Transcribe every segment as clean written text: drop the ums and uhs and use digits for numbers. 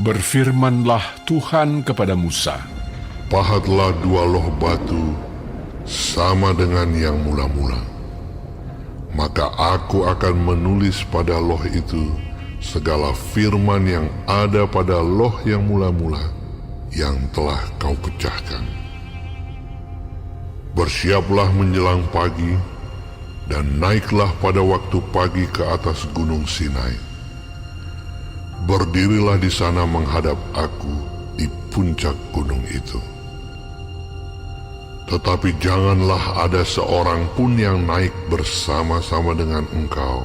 Berfirmanlah Tuhan kepada Musa, Pahatlah 2 loh batu sama dengan yang mula-mula. Maka aku akan menulis pada loh itu segala firman yang ada pada loh yang mula-mula yang telah kau pecahkan. Bersiaplah menjelang pagi dan naiklah pada waktu pagi ke atas gunung Sinai. Berdirilah di sana menghadap aku di puncak gunung itu. Tetapi janganlah ada seorang pun yang naik bersama-sama dengan engkau.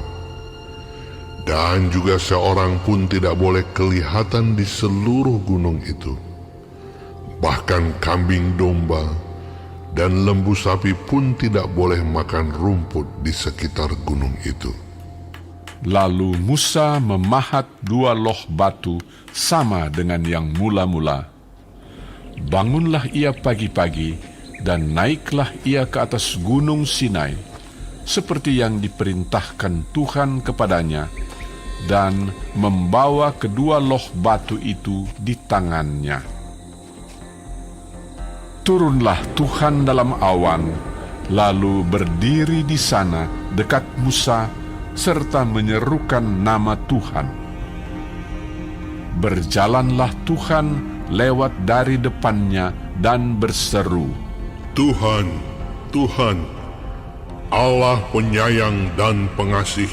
Dan juga seorang pun tidak boleh kelihatan di seluruh gunung itu. Bahkan kambing domba dan lembu sapi pun tidak boleh makan rumput di sekitar gunung itu. Lalu Musa memahat 2 loh batu sama dengan yang mula-mula. Bangunlah ia pagi-pagi dan naiklah ia ke atas gunung Sinai, seperti yang diperintahkan Tuhan kepadanya, dan membawa kedua loh batu itu di tangannya. Turunlah Tuhan dalam awan, lalu berdiri di sana dekat Musa, serta menyerukan nama Tuhan. Berjalanlah Tuhan lewat dari depannya dan berseru, Tuhan, Tuhan, Allah penyayang dan pengasih,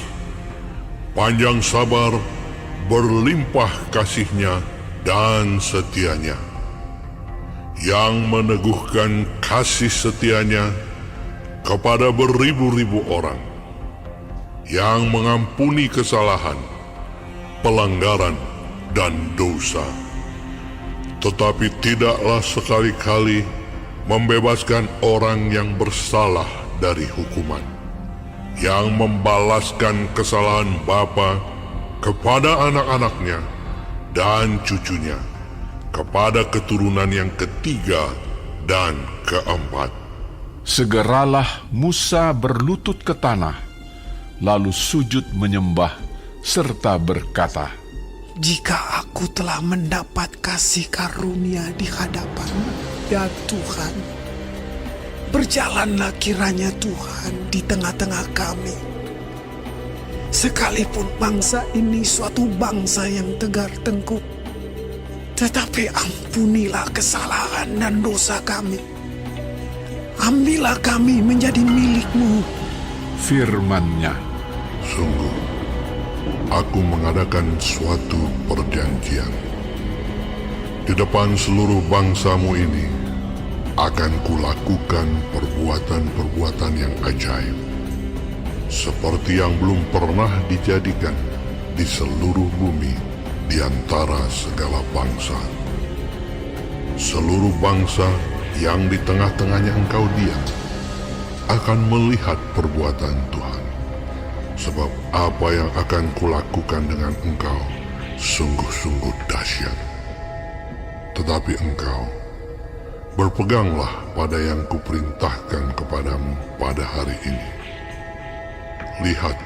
panjang sabar, berlimpah kasih-Nya dan setia-Nya, yang meneguhkan kasih setia-Nya kepada beribu-ribu orang, yang mengampuni kesalahan, pelanggaran, dan dosa, tetapi tidaklah sekali-kali membebaskan orang yang bersalah dari hukuman, yang membalaskan kesalahan bapa kepada anak-anaknya dan cucunya, kepada keturunan yang ketiga dan keempat. Segeralah Musa berlutut ke tanah, lalu sujud menyembah, serta berkata, Jika aku telah mendapat kasih karunia di hadapan-Mu, ya Tuhan, berjalanlah kiranya Tuhan di tengah-tengah kami. Sekalipun bangsa ini suatu bangsa yang tegar tengkuk, tetapi ampunilah kesalahan dan dosa kami. Ambillah kami menjadi milik-Mu. firman-Nya, Sungguh, aku mengadakan suatu perjanjian. Di depan seluruh bangsamu ini, akan kulakukan perbuatan-perbuatan yang ajaib, seperti yang belum pernah dijadikan di seluruh bumi di antara segala bangsa. Seluruh bangsa yang di tengah-tengahnya engkau diam akan melihat perbuatan Tuhan, sebab apa yang akan kulakukan dengan engkau sungguh-sungguh dahsyat. Tetapi engkau berpeganglah pada yang kuperintahkan kepadamu pada hari ini. Lihat,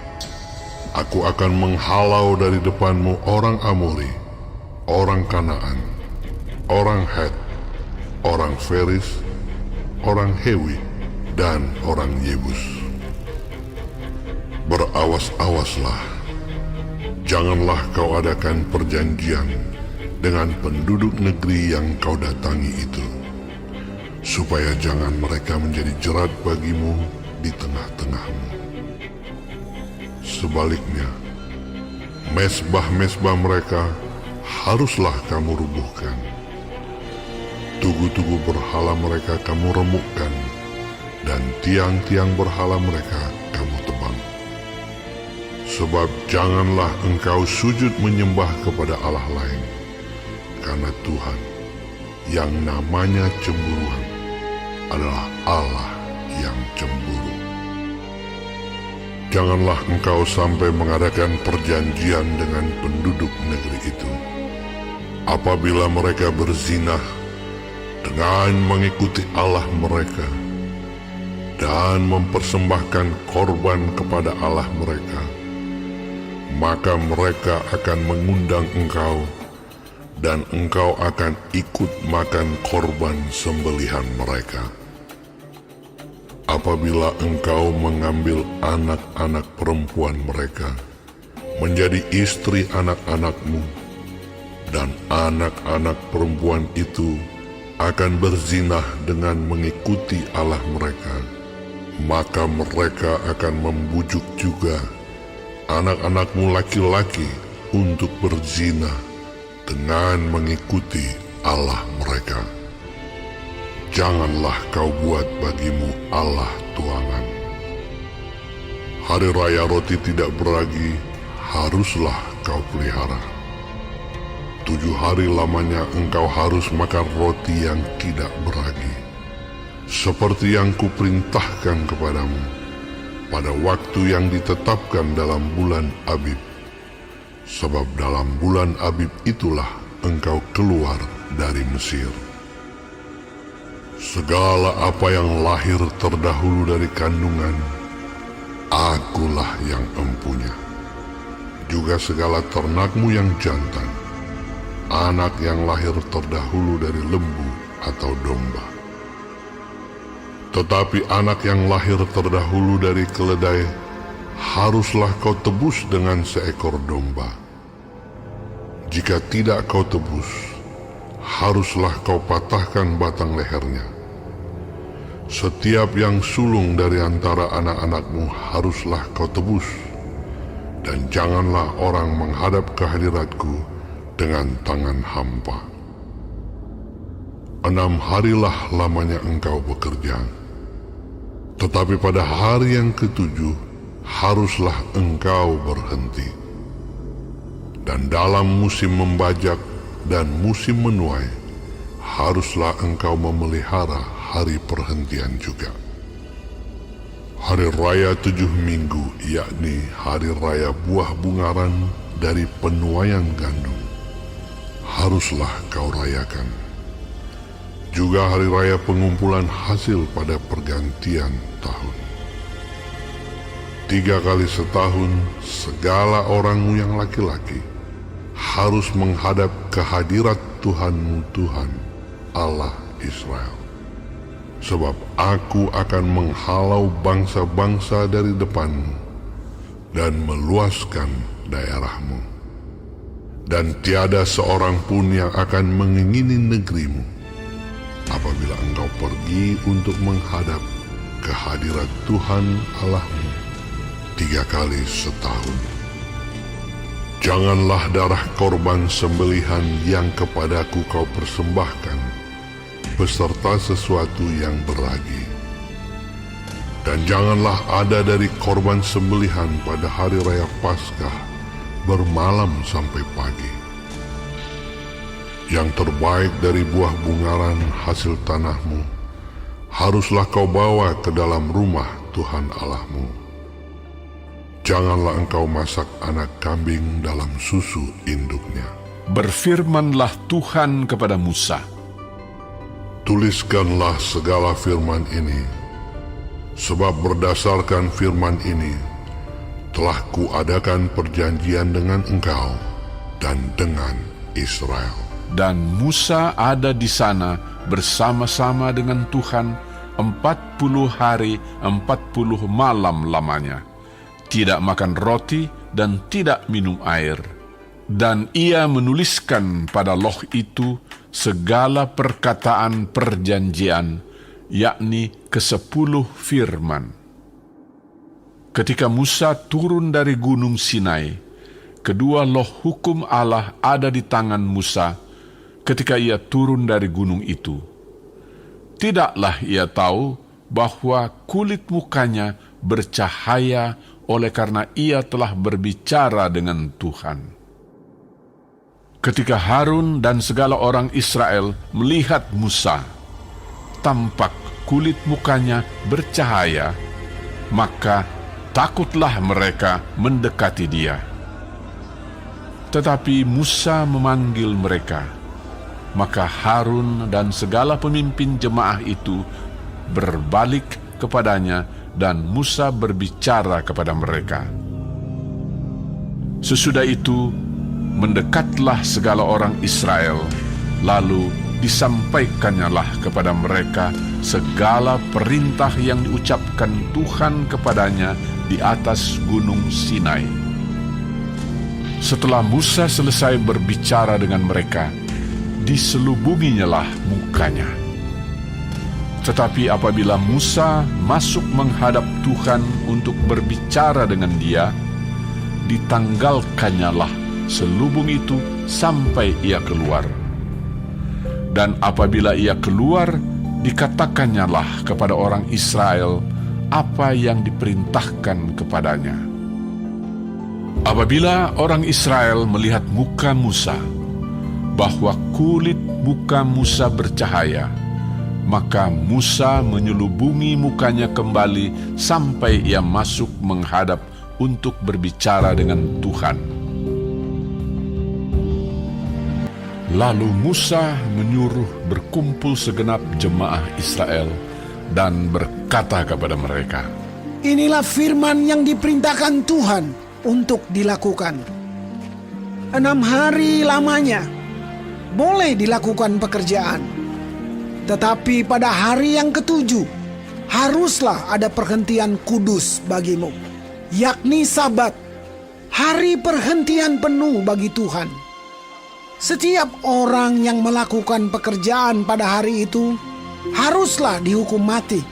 aku akan menghalau dari depanmu orang Amori, orang Kanaan, orang Het, orang Feris, orang Hewi, dan orang Yebus. Berawas-awaslah, janganlah kau adakan perjanjian dengan penduduk negeri yang kau datangi itu, supaya jangan mereka menjadi jerat bagimu di tengah-tengahmu. Sebaliknya, mezbah-mezbah mereka haruslah kamu rubuhkan. Tugu-tugu berhala mereka kamu remukkan, dan tiang-tiang berhala mereka kamu tebang. Sebab janganlah engkau sujud menyembah kepada Allah lain, karena Tuhan yang namanya cemburuan adalah Allah yang cemburu. Janganlah engkau sampai mengadakan perjanjian dengan penduduk negeri itu, apabila mereka berzinah dengan mengikuti Allah mereka dan mempersembahkan korban kepada Allah mereka, maka mereka akan mengundang engkau dan engkau akan ikut makan korban sembelihan mereka. Apabila engkau mengambil anak-anak perempuan mereka menjadi istri anak-anakmu, dan anak-anak perempuan itu akan berzinah dengan mengikuti Allah mereka, maka mereka akan membujuk juga anak-anakmu laki-laki untuk berzinah dengan mengikuti Allah mereka. Janganlah kau buat bagimu Allah tuangan. Hari raya roti tidak beragi haruslah kau pelihara. 7 hari lamanya engkau harus makan roti yang tidak beragi, seperti yang kuperintahkan kepadamu pada waktu yang ditetapkan dalam bulan Abib. Sebab dalam bulan Abib itulah engkau keluar dari Mesir. Segala apa yang lahir terdahulu dari kandungan, akulah yang empunya. Juga segala ternakmu yang jantan, anak yang lahir terdahulu dari lembu atau domba. Tetapi anak yang lahir terdahulu dari keledai haruslah kau tebus dengan seekor domba. Jika tidak kau tebus, haruslah kau patahkan batang lehernya. Setiap yang sulung dari antara anak-anakmu haruslah kau tebus, dan janganlah orang menghadap ke hadiratku dengan tangan hampa. 6 harilah lamanya engkau bekerja, tetapi pada hari yang ke-7 haruslah engkau berhenti. Dan dalam musim membajak dan musim menuai, haruslah engkau memelihara hari perhentian juga. Hari raya 7 minggu, yakni hari raya buah bungaran dari penuaian gandum, haruslah kau rayakan. Juga hari raya pengumpulan hasil pada pergantian tahun. 3 kali setahun segala orangmu yang laki-laki harus menghadap ke hadirat Tuhanmu Tuhan, Allah Israel. Sebab aku akan menghalau bangsa-bangsa dari depanmu dan meluaskan daerahmu. Dan tiada seorang pun yang akan mengingini negerimu apabila engkau pergi untuk menghadap ke hadirat Tuhan Allahmu 3 kali setahun. Janganlah darah korban sembelihan yang kepadaku kau persembahkan beserta sesuatu yang beragi. Dan janganlah ada dari korban sembelihan pada hari raya Paskah bermalam sampai pagi. Yang terbaik dari buah bungaran hasil tanahmu haruslah kau bawa ke dalam rumah Tuhan Allahmu. Janganlah engkau masak anak kambing dalam susu induknya. Berfirmanlah Tuhan kepada Musa, tuliskanlah segala firman ini, sebab berdasarkan firman ini telah kuadakan perjanjian dengan engkau dan dengan Israel. Dan Musa ada di sana bersama-sama dengan Tuhan 40 hari 40 malam lamanya, tidak makan roti dan tidak minum air. Dan ia menuliskan pada loh itu segala perkataan perjanjian, yakni ke-10 firman. Ketika Musa turun dari gunung Sinai, kedua loh hukum Allah ada di tangan Musa ketika ia turun dari gunung itu. Tidaklah ia tahu bahwa kulit mukanya bercahaya oleh karena ia telah berbicara dengan Tuhan. Ketika Harun dan segala orang Israel melihat Musa, tampak kulit mukanya bercahaya, maka takutlah mereka mendekati dia. Tetapi Musa memanggil mereka, maka Harun dan segala pemimpin jemaah itu berbalik kepadanya, dan Musa berbicara kepada mereka. Sesudah itu, mendekatlah segala orang Israel, lalu disampaikannyalah kepada mereka segala perintah yang diucapkan Tuhan kepadanya di atas gunung Sinai. Setelah Musa selesai berbicara dengan mereka, diselubunginyalah mukanya. Tetapi apabila Musa masuk menghadap Tuhan untuk berbicara dengan dia, ditanggalkannyalah selubung itu sampai ia keluar. Dan apabila ia keluar, dikatakannyalah kepada orang Israel apa yang diperintahkan kepadanya. Apabila orang Israel melihat muka Musa, bahwa kulit muka Musa bercahaya, maka Musa menyelubungi mukanya kembali sampai ia masuk menghadap untuk berbicara dengan Tuhan. Lalu Musa menyuruh berkumpul segenap jemaah Israel dan berkata kepada mereka, Inilah firman yang diperintahkan Tuhan untuk dilakukan. 6 hari lamanya boleh dilakukan pekerjaan, tetapi pada hari yang ke-7 haruslah ada perhentian kudus bagimu, yakni Sabat, hari perhentian penuh bagi Tuhan. Setiap orang yang melakukan pekerjaan pada hari itu haruslah dihukum mati.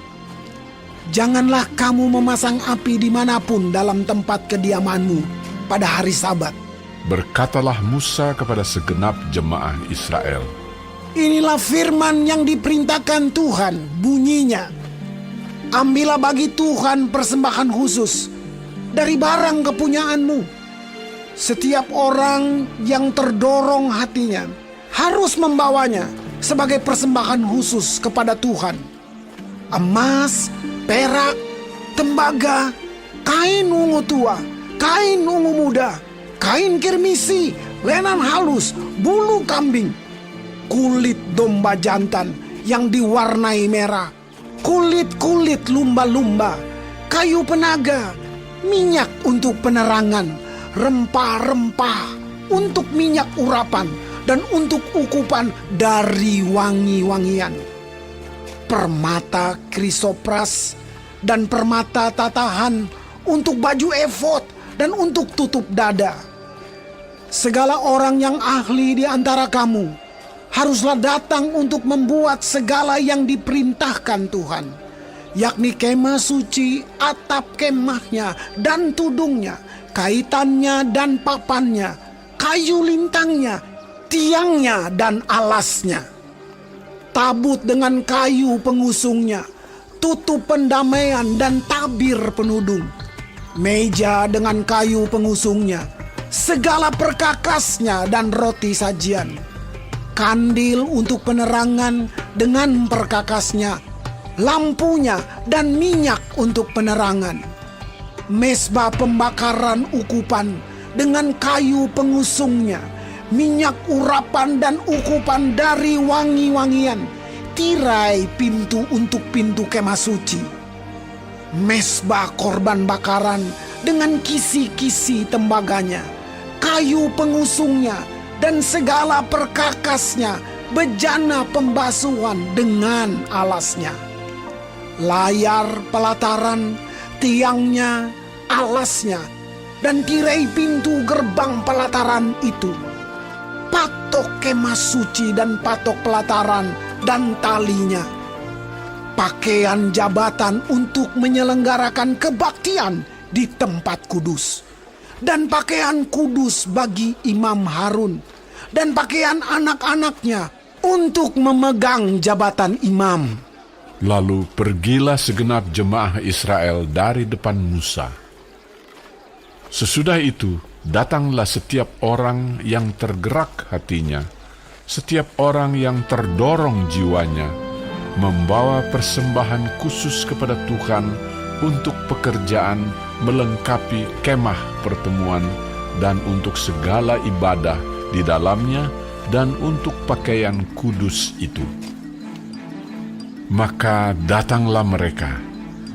Janganlah kamu memasang api dimanapun dalam tempat kediamanmu pada hari Sabat. Berkatalah Musa kepada segenap jemaah Israel, Inilah firman yang diperintahkan Tuhan, bunyinya, ambillah bagi Tuhan persembahan khusus dari barang kepunyaanmu. Setiap orang yang terdorong hatinya harus membawanya sebagai persembahan khusus kepada Tuhan. Emas, perak, tembaga, kain ungu tua, kain ungu muda, kain kirmisi, lenan halus, bulu kambing, kulit domba jantan yang diwarnai merah, kulit-kulit lumba-lumba, kayu penaga, minyak untuk penerangan, rempah-rempah untuk minyak urapan, dan untuk ukupan dari wangi-wangian, permata krisopras dan permata tatahan untuk baju efod dan untuk tutup dada. Segala orang yang ahli di antara kamu haruslah datang untuk membuat segala yang diperintahkan Tuhan, yakni kemah suci, atap kemahnya dan tudungnya, kaitannya dan papannya, kayu lintangnya, tiangnya dan alasnya, tabut dengan kayu pengusungnya, tutup pendamaian dan tabir penudung, meja dengan kayu pengusungnya, segala perkakasnya dan roti sajian, kandil untuk penerangan dengan perkakasnya, lampunya dan minyak untuk penerangan, mesbah pembakaran ukupan dengan kayu pengusungnya, minyak urapan dan ukupan dari wangi-wangian, tirai pintu untuk pintu kemah suci, mesbah korban bakaran dengan kisi-kisi tembaganya, kayu pengusungnya dan segala perkakasnya, bejana pembasuhan dengan alasnya, layar pelataran, tiangnya, alasnya, dan tirai pintu gerbang pelataran itu, patok kemah suci dan patok pelataran dan talinya, pakaian jabatan untuk menyelenggarakan kebaktian di tempat kudus, dan pakaian kudus bagi Imam Harun, dan pakaian anak-anaknya untuk memegang jabatan imam. Lalu pergilah segenap jemaah Israel dari depan Musa. Sesudah itu, datanglah setiap orang yang tergerak hatinya, setiap orang yang terdorong jiwanya, membawa persembahan khusus kepada Tuhan untuk pekerjaan melengkapi kemah pertemuan dan untuk segala ibadah di dalamnya dan untuk pakaian kudus itu. Maka datanglah mereka,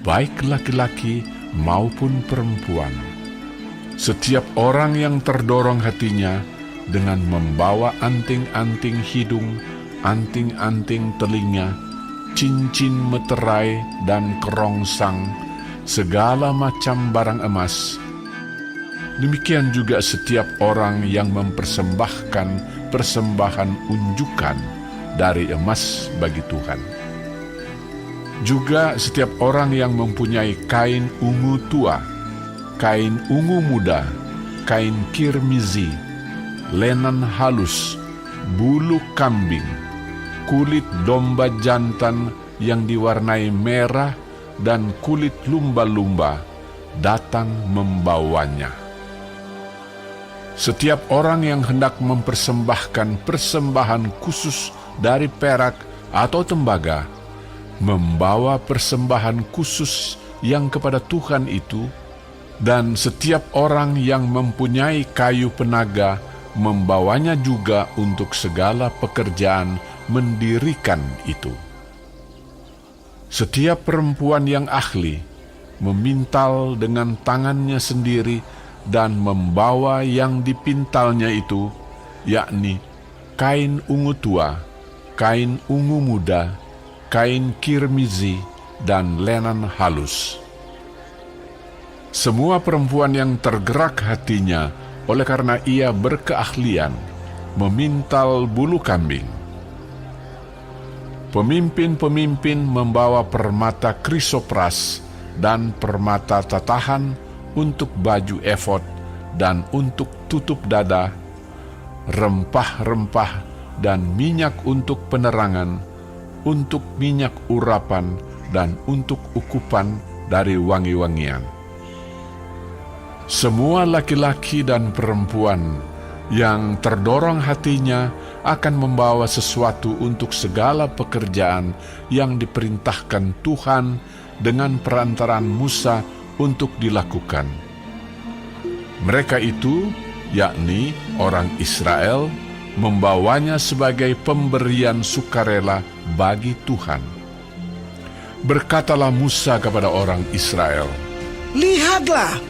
baik laki-laki maupun perempuan, setiap orang yang terdorong hatinya, dengan membawa anting-anting hidung, anting-anting telinga, cincin meterai dan kerongsang, segala macam barang emas. Demikian juga setiap orang yang mempersembahkan persembahan unjukan dari emas bagi Tuhan. Juga setiap orang yang mempunyai kain ungu tua, kain ungu muda, kain kirmizi, lenan halus, bulu kambing, kulit domba jantan yang diwarnai merah, dan kulit lumba-lumba, datang membawanya. Setiap orang yang hendak mempersembahkan persembahan khusus dari perak atau tembaga, membawa persembahan khusus yang kepada Tuhan itu, dan setiap orang yang mempunyai kayu penaga, membawanya juga untuk segala pekerjaan mendirikan itu. Setiap perempuan yang ahli memintal dengan tangannya sendiri dan membawa yang dipintalnya itu, yakni kain ungu tua, kain ungu muda, kain kirmizi, dan lenan halus. Semua perempuan yang tergerak hatinya oleh karena ia berkeahlian memintal bulu kambing. Pemimpin-pemimpin membawa permata krisopras dan permata tatahan untuk baju efod dan untuk tutup dada, rempah-rempah dan minyak untuk penerangan, untuk minyak urapan dan untuk ukupan dari wangi-wangian. Semua laki-laki dan perempuan yang terdorong hatinya akan membawa sesuatu untuk segala pekerjaan yang diperintahkan Tuhan dengan perantaraan Musa untuk dilakukan. Mereka itu, yakni orang Israel, membawanya sebagai pemberian sukarela bagi Tuhan. Berkatalah Musa kepada orang Israel, Lihatlah,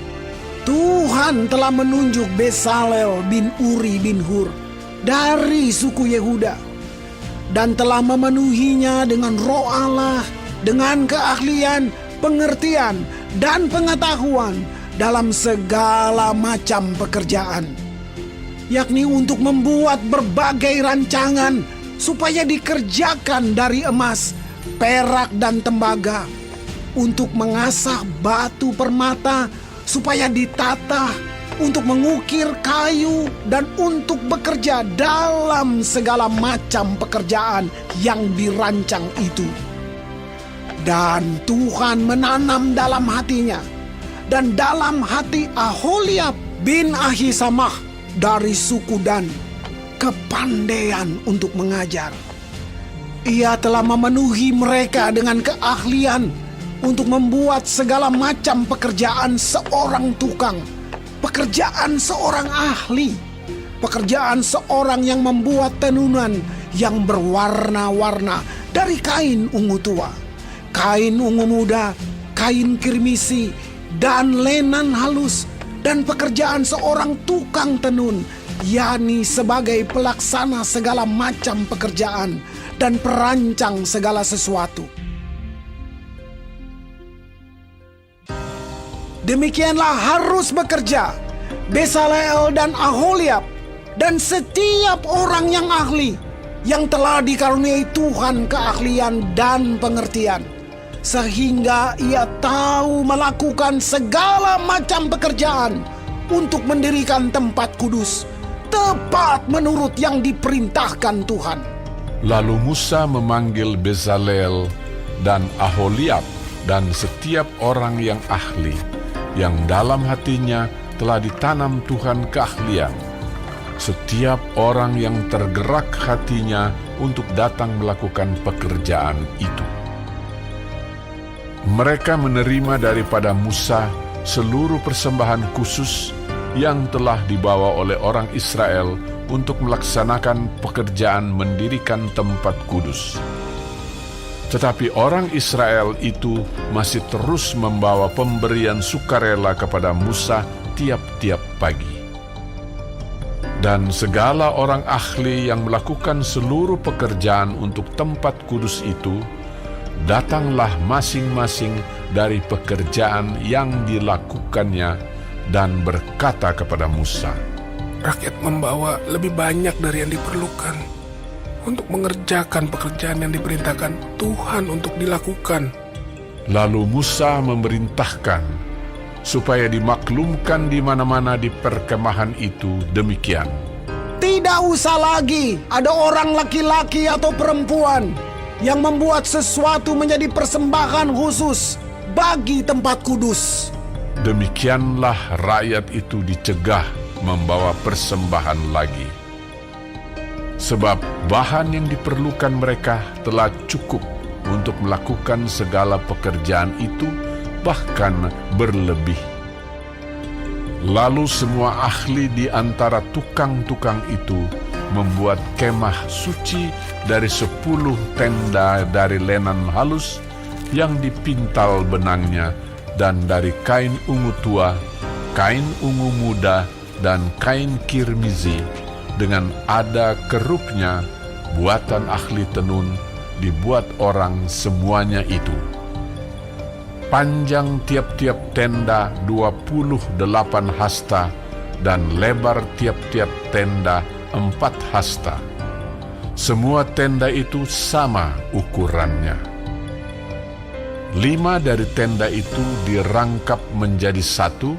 Tuhan telah menunjuk Bezalel bin Uri bin Hur dari suku Yehuda, dan telah memenuhinya dengan roh Allah, dengan keahlian, pengertian, dan pengetahuan dalam segala macam pekerjaan, yakni untuk membuat berbagai rancangan supaya dikerjakan dari emas, perak, dan tembaga, untuk mengasah batu permata supaya ditata, untuk mengukir kayu, dan untuk bekerja dalam segala macam pekerjaan yang dirancang itu. Dan Tuhan menanam dalam hatinya dan dalam hati Aholiab bin Ahisamah dari suku Dan kepandaian untuk mengajar. Ia telah memenuhi mereka dengan keahlian untuk membuat segala macam pekerjaan seorang tukang, pekerjaan seorang ahli, pekerjaan seorang yang membuat tenunan yang berwarna-warna dari kain ungu tua, kain ungu muda, kain kirmisi, dan lenan halus, dan pekerjaan seorang tukang tenun, yakni sebagai pelaksana segala macam pekerjaan dan perancang segala sesuatu. Demikianlah harus bekerja Bezalel dan Aholiab dan setiap orang yang ahli, yang telah dikaruniai Tuhan keahlian dan pengertian, sehingga ia tahu melakukan segala macam pekerjaan untuk mendirikan tempat kudus, tepat menurut yang diperintahkan Tuhan. Lalu Musa memanggil Bezalel dan Aholiab dan setiap orang yang ahli, yang dalam hatinya telah ditanam Tuhan keahlian, setiap orang yang tergerak hatinya untuk datang melakukan pekerjaan itu. Mereka menerima daripada Musa seluruh persembahan khusus yang telah dibawa oleh orang Israel untuk melaksanakan pekerjaan mendirikan tempat kudus. Tetapi orang Israel itu masih terus membawa pemberian sukarela kepada Musa tiap-tiap pagi. Dan segala orang ahli yang melakukan seluruh pekerjaan untuk tempat kudus itu, datanglah masing-masing dari pekerjaan yang dilakukannya dan berkata kepada Musa, Rakyat membawa lebih banyak dari yang diperlukan untuk mengerjakan pekerjaan yang diperintahkan Tuhan untuk dilakukan. Lalu Musa memerintahkan supaya dimaklumkan di mana-mana di perkemahan itu demikian. Tidak usah lagi ada orang laki-laki atau perempuan yang membuat sesuatu menjadi persembahan khusus bagi tempat kudus. Demikianlah rakyat itu dicegah membawa persembahan lagi. Sebab bahan yang diperlukan mereka telah cukup untuk melakukan segala pekerjaan itu, bahkan berlebih. Lalu semua ahli di antara tukang-tukang itu membuat kemah suci dari 10 tenda dari lenan halus yang dipintal benangnya, dan dari kain ungu tua, kain ungu muda, dan kain kirmizi, dengan ada kerupnya, buatan ahli tenun, dibuat orang semuanya itu. Panjang tiap-tiap tenda 28 hasta, dan lebar tiap-tiap tenda 4 hasta. Semua tenda itu sama ukurannya. 5 dari tenda itu dirangkap menjadi satu,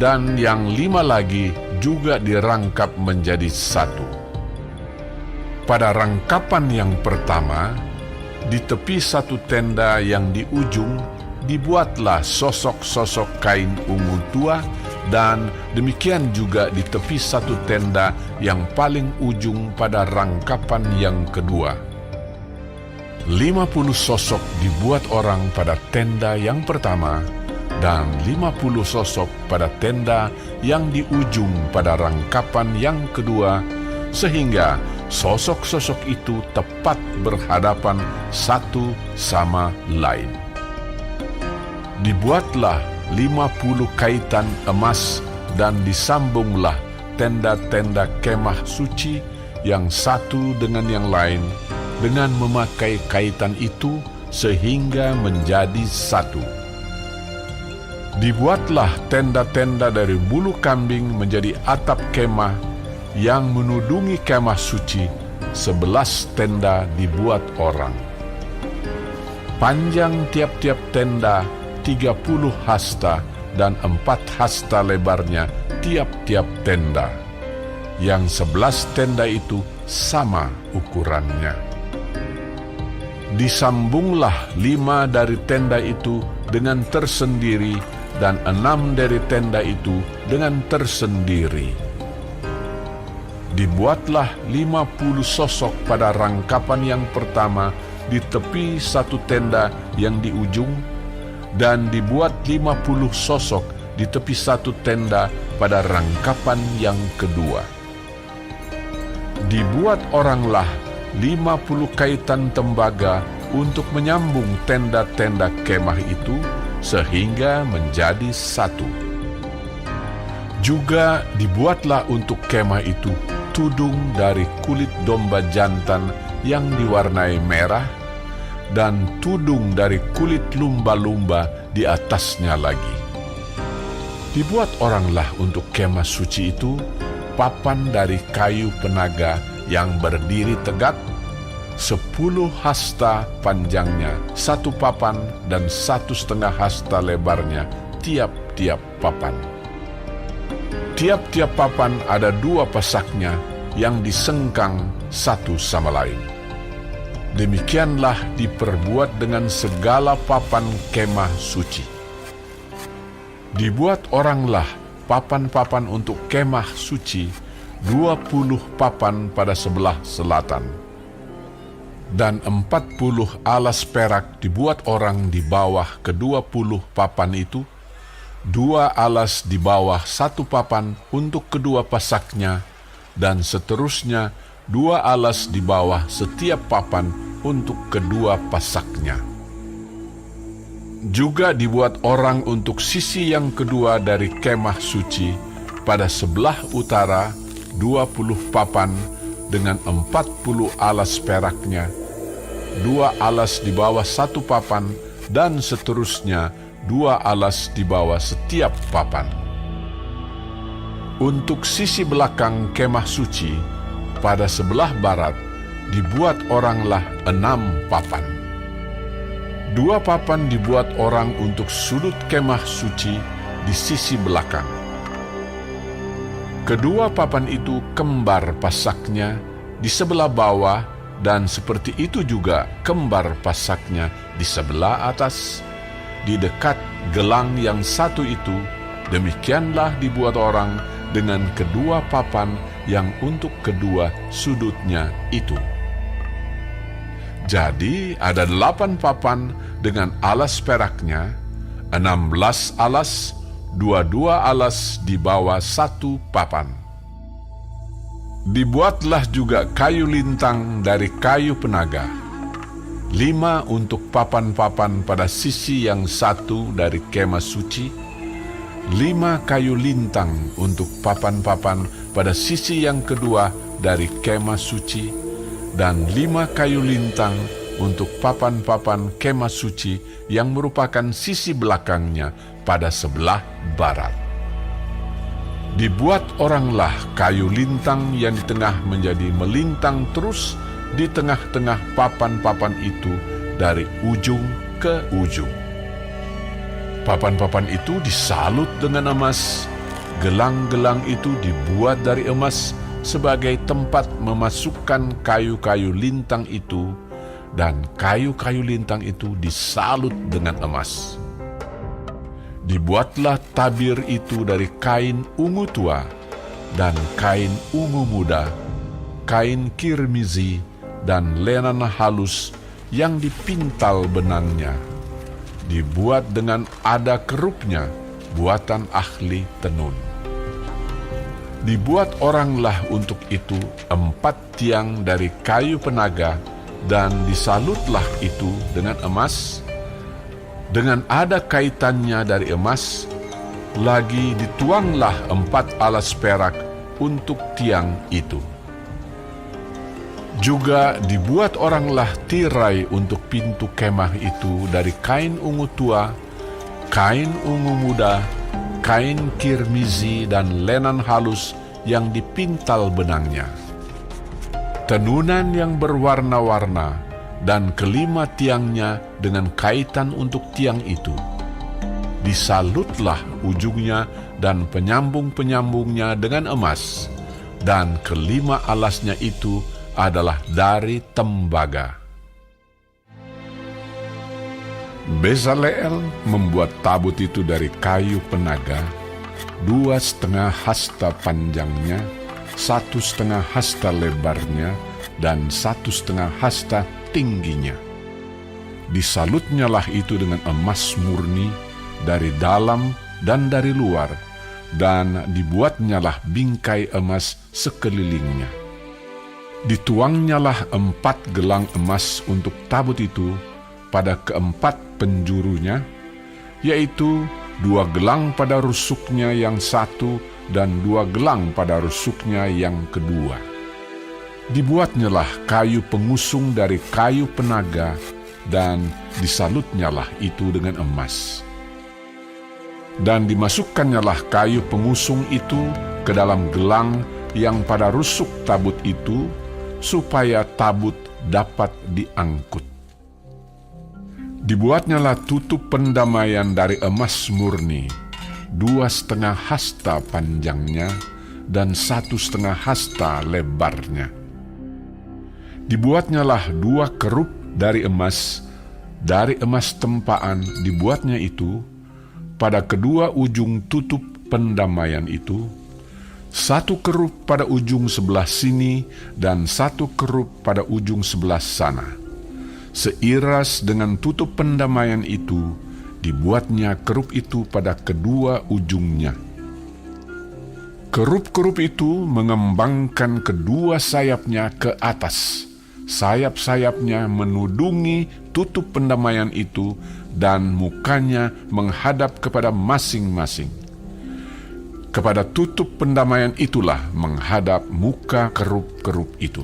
dan yang 5 lagi juga dirangkap menjadi satu. Pada rangkapan yang pertama, di tepi satu tenda yang di ujung, dibuatlah sosok-sosok kain ungu tua, dan demikian juga di tepi satu tenda yang paling ujung pada rangkapan yang kedua. 50 sosok dibuat orang pada tenda yang pertama, dan 50 sosok pada tenda yang di ujung pada rangkapan yang kedua, sehingga sosok-sosok itu tepat berhadapan satu sama lain. Dibuatlah 50 kaitan emas, dan disambunglah tenda-tenda kemah suci yang satu dengan yang lain dengan memakai kaitan itu sehingga menjadi satu. Dibuatlah tenda-tenda dari bulu kambing menjadi atap kemah yang menudungi kemah suci. 11 tenda dibuat orang. Panjang tiap-tiap tenda 30 hasta, dan 4 hasta lebarnya tiap-tiap tenda. Yang 11 tenda itu sama ukurannya. Disambunglah 5 dari tenda itu dengan tersendiri, dan 6 dari tenda itu dengan tersendiri. Dibuatlah 50 sosok pada rangkapan yang pertama di tepi satu tenda yang di ujung, dan dibuat 50 sosok di tepi satu tenda pada rangkapan yang kedua. Dibuat oranglah 50 kaitan tembaga untuk menyambung tenda-tenda kemah itu sehingga menjadi satu. Juga dibuatlah untuk kemah itu tudung dari kulit domba jantan yang diwarnai merah, dan tudung dari kulit lumba-lumba di atasnya lagi. Dibuat oranglah untuk kemah suci itu papan dari kayu penaga yang berdiri tegak, 10 hasta panjangnya, 1 papan, dan 1,5 hasta lebarnya tiap-tiap papan. Tiap-tiap papan ada 2 pasaknya yang disengkang satu sama lain. Demikianlah diperbuat dengan segala papan kemah suci. Dibuat oranglah papan-papan untuk kemah suci, 20 papan pada sebelah selatan. Dan 40 alas perak dibuat orang di bawah ke-20 papan itu, 2 alas di bawah 1 papan untuk kedua pasaknya, dan seterusnya 2 alas di bawah setiap papan untuk kedua pasaknya. Juga dibuat orang untuk sisi yang kedua dari kemah suci pada sebelah utara, 20 papan dengan 40 alas peraknya, 2 alas di bawah 1 papan, dan seterusnya 2 alas di bawah setiap papan. Untuk sisi belakang kemah suci, pada sebelah barat, dibuat oranglah 6 papan. 2 papan dibuat orang untuk sudut kemah suci di sisi belakang. Kedua papan itu kembar pasaknya di sebelah bawah, dan seperti itu juga kembar pasaknya di sebelah atas. Di dekat gelang yang satu itu, demikianlah dibuat orang dengan kedua papan yang untuk kedua sudutnya itu. Jadi ada 8 papan dengan alas peraknya, 16 alas, 22 alas di bawah 1 papan. Dibuatlah juga kayu lintang dari kayu penaga, 5 untuk papan-papan pada sisi yang satu dari kemah suci, 5 kayu lintang untuk papan-papan pada sisi yang kedua dari kemah suci, dan 5 kayu lintang untuk papan-papan kemah suci yang merupakan sisi belakangnya pada sebelah barat. Dibuat oranglah kayu lintang yang di tengah menjadi melintang terus di tengah-tengah papan-papan itu dari ujung ke ujung. Papan-papan itu disalut dengan emas, gelang-gelang itu dibuat dari emas sebagai tempat memasukkan kayu-kayu lintang itu, dan kayu-kayu lintang itu disalut dengan emas. Dibuatlah tabir itu dari kain ungu tua dan kain ungu muda, kain kirmizi dan lenan halus yang dipintal benangnya. Dibuat dengan ada kerupnya, buatan ahli tenun. Dibuat oranglah untuk itu 4 tiang dari kayu penaga, dan disalutlah itu dengan emas, dengan ada kaitannya dari emas, lagi dituanglah 4 alas perak untuk tiang itu. Juga dibuat oranglah tirai untuk pintu kemah itu dari kain ungu tua, kain ungu muda, kain kirmizi dan lenan halus yang dipintal benangnya. Tenunan yang berwarna-warna dan kelima tiangnya dengan kaitan untuk tiang itu. Disalutlah ujungnya dan penyambung-penyambungnya dengan emas, dan kelima alasnya itu adalah dari tembaga. Bezaleel membuat tabut itu dari kayu penaga, 2,5 hasta panjangnya, 1,5 hasta lebarnya, dan 1,5 hasta tingginya. Disalutnyalah itu dengan emas murni dari dalam dan dari luar, dan dibuatnyalah bingkai emas sekelilingnya. Dituangnyalah 4 gelang emas untuk tabut itu pada keempat penjurunya, yaitu 2 gelang pada rusuknya yang satu dan 2 gelang pada rusuknya yang kedua. Dibuatnyalah kayu pengusung dari kayu penaga, dan disalutnyalah itu dengan emas. Dan dimasukkannyalah kayu pengusung itu ke dalam gelang yang pada rusuk tabut itu, supaya tabut dapat diangkut. Dibuatnyalah tutup pendamaian dari emas murni, 2,5 hasta panjangnya dan 1,5 hasta lebarnya. Dibuatnyalah 2 kerup dari emas tempaan dibuatnya itu, pada kedua ujung tutup pendamaian itu, 1 kerup pada ujung sebelah sini dan 1 kerup pada ujung sebelah sana. Seiras dengan tutup pendamaian itu, dibuatnya kerup itu pada kedua ujungnya. Kerup-kerup itu mengembangkan kedua sayapnya ke atas. Sayap-sayapnya menudungi tutup pendamaian itu, dan mukanya menghadap kepada masing-masing. Kepada tutup pendamaian itulah menghadap muka kerup-kerup itu.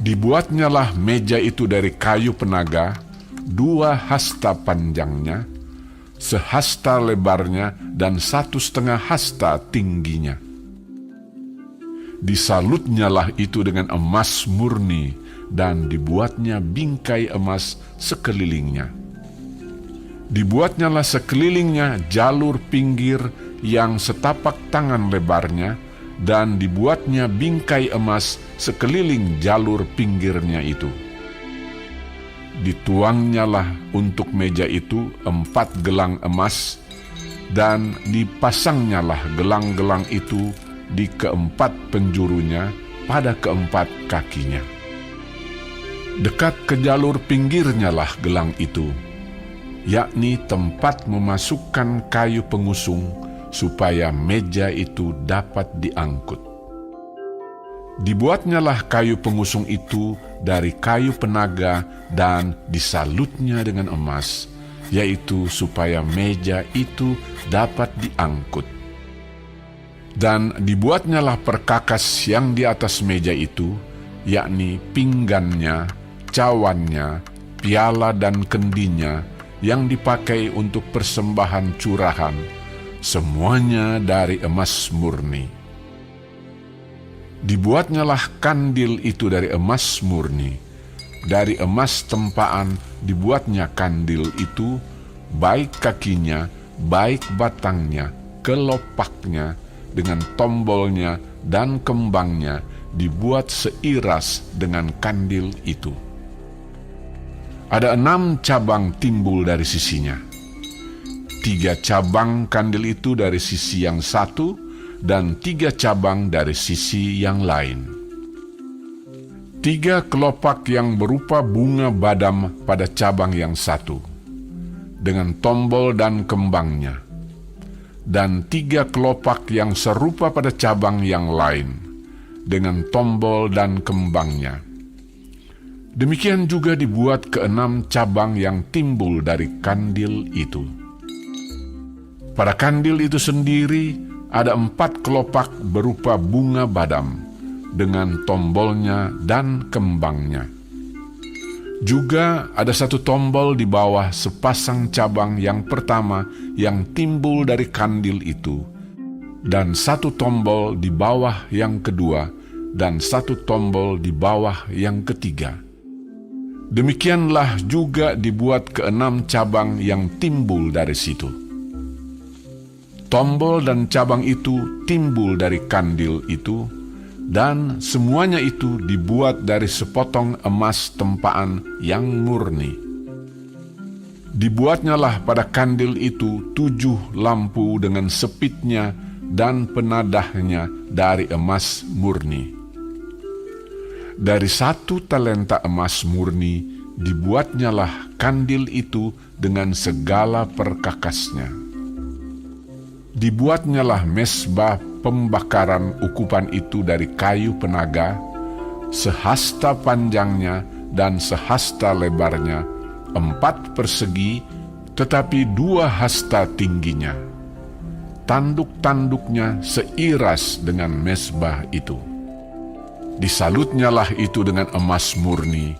Dibuatnyalah meja itu dari kayu penaga, 2 hasta panjangnya, sehasta lebarnya, dan 1,5 hasta tingginya. Disalutnyalah itu dengan emas murni, dan dibuatnya bingkai emas sekelilingnya. Dibuatnyalah sekelilingnya jalur pinggir yang setapak tangan lebarnya, dan dibuatnya bingkai emas sekeliling jalur pinggirnya itu. Dituangnyalah untuk meja itu 4 gelang emas, dan dipasangnyalah gelang-gelang itu di keempat penjurunya pada keempat kakinya. Dekat ke jalur pinggirnyalah gelang itu, yakni tempat memasukkan kayu pengusung, supaya meja itu dapat diangkut. Dibuatnyalah kayu pengusung itu dari kayu penaga dan disalutnya dengan emas, yaitu supaya meja itu dapat diangkut. Dan dibuatnyalah perkakas yang di atas meja itu, yakni pinggannya, cawannya, piala dan kendinya yang dipakai untuk persembahan curahan, semuanya dari emas murni. Dibuatnyalah kandil itu dari emas murni. Dari emas tempaan dibuatnya kandil itu, baik kakinya, baik batangnya, kelopaknya, dengan tombolnya dan kembangnya dibuat seiras dengan kandil itu. Ada 6 cabang timbul dari sisinya. 3 cabang kandil itu dari sisi yang satu, dan 3 cabang dari sisi yang lain. 3 kelopak yang berupa bunga badam pada cabang yang satu, dengan tombol dan kembangnya. Dan 3 kelopak yang serupa pada cabang yang lain, dengan tombol dan kembangnya. Demikian juga dibuat ke-6 cabang yang timbul dari kandil itu. Pada kandil itu sendiri ada 4 kelopak berupa bunga badam, dengan tombolnya dan kembangnya. Juga ada 1 tombol di bawah sepasang cabang yang pertama yang timbul dari kandil itu, dan 1 tombol di bawah yang kedua, dan 1 tombol di bawah yang ketiga. Demikianlah juga dibuat ke-6 cabang yang timbul dari situ. Tombol dan cabang itu timbul dari kandil itu, dan semuanya itu dibuat dari sepotong emas tempaan yang murni. Dibuatnyalah pada kandil itu 7 lampu dengan sepitnya dan penadahnya dari emas murni. Dari 1 talenta emas murni dibuatnyalah kandil itu dengan segala perkakasnya. Dibuatnyalah mesbah pembakaran ukupan itu dari kayu penaga, sehasta panjangnya dan sehasta lebarnya, 4 persegi, tetapi 2 hasta tingginya. Tanduk-tanduknya seiras dengan mesbah itu. Disalutnyalah itu dengan emas murni,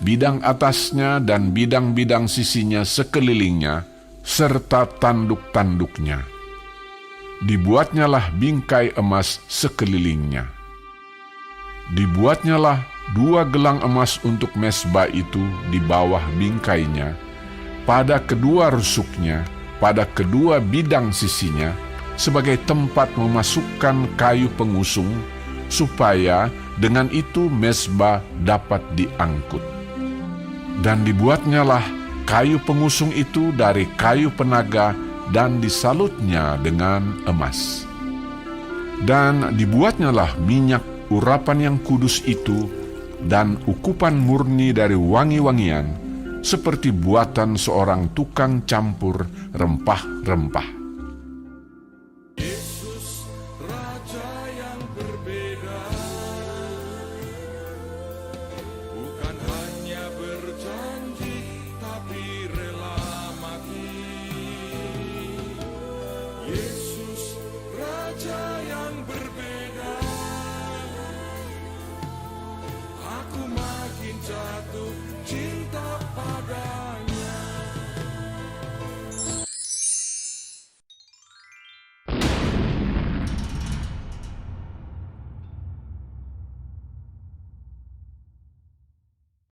bidang atasnya dan bidang-bidang sisinya sekelilingnya, serta tanduk-tanduknya. Dibuatnyalah bingkai emas sekelilingnya. Dibuatnyalah 2 gelang emas untuk mesbah itu di bawah bingkainya, pada kedua rusuknya, pada kedua bidang sisinya, sebagai tempat memasukkan kayu pengusung, supaya dengan itu mesbah dapat diangkut. Dan dibuatnyalah kayu pengusung itu dari kayu penaga, dan disalutnya dengan emas. Dan dibuatnyalah minyak urapan yang kudus itu, dan ukupan murni dari wangi-wangian, seperti buatan seorang tukang campur rempah-rempah. Yesus, Raja yang berbeda, bukan hanya berjanji, tapi rela mati. Yesus